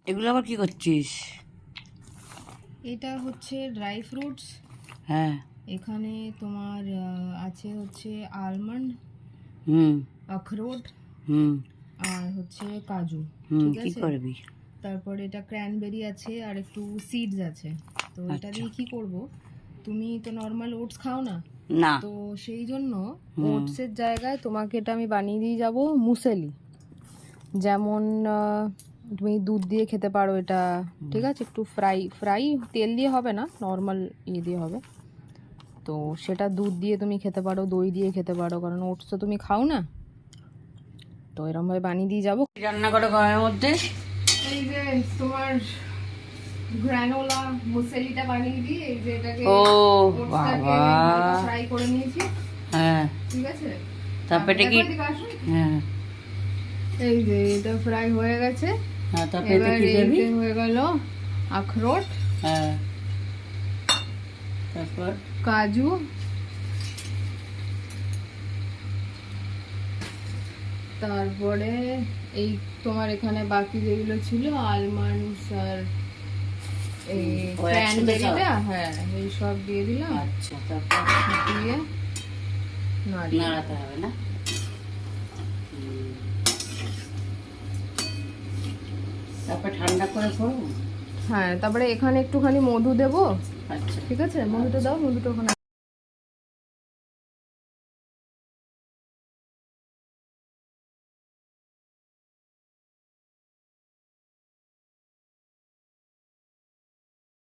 এগুলো আবার কি করছিস? এটা হচ্ছে ড্রাই ফ্রুটস। হ্যাঁ। এখানে তোমার আছে হচ্ছে আলমন্ড, হুম আখরোট, হুম আর হচ্ছে কাজু। হুম। ঠিক কি আছে, করবি? তারপরে এটা ক্র্যানবেরি আছে আর একটু সিডস আছে। তো এটা আচ্ছা। দিয়ে কি করব, তুমি তো নর্মাল ওটস খাও না, না। তো সেই জন্য হুম। ওটসের জায়গায় তোমাকে এটা আমি বানিয়ে দিয়ে যাব মুসেলি। যেমন তুমি দুধ দিয়ে খেতে পারো এটা, ঠিক আছে, একটু ফ্রাই ফ্রাই তেল দিয়ে হবে না, নর্মাল ইয়ে দিয়ে হবে। তো সেটা দুধ দিয়ে তুমি খেতে পারো, দই দিয়ে খেতে পারো, কারণ ওটস তো তুমি খাও না। তো এরমভাবে বানিয়ে দিয়ে যাবো। কি রান্না করো গরমের মধ্যে? এই যে তোমার গ্রানোলা মুসেলিটা বানিয়ে দিই। এই যে এটাকে ও ওটসটাকে বাবা। হালকা ফ্রাই করে নিয়েছি, হ্যাঁ। ঠিক আছে। তারপরে এটা কি? দেখো এদিকে আসো। হ্যাঁ এই যে এটা ফ্রাই হয়ে গেছে। হ্যাঁ। তারপরে এটা এবার কি দেবি? এইতে হয়ে গেল আখরোট, হ্যাঁ। তারপর কাজু, তারপরে এই তোমার এখানে বাকি যেগুলো ছিল আলমন্ডস আর এই ও একসাথে সব? ক্র্যানবেরিটা, হ্যাঁ এই সব দিয়ে দিলাম। আচ্ছা। তারপর দিয়ে নাড়িয়ে নাড়াতে হবে না? তারপর ঠান্ডা করে করবো। হ্যাঁ, তারপরে এখানে একটুখানি মধু দেবো। আচ্ছা। ঠিক আছে, মধুটা দাও, মধুটা ওখানে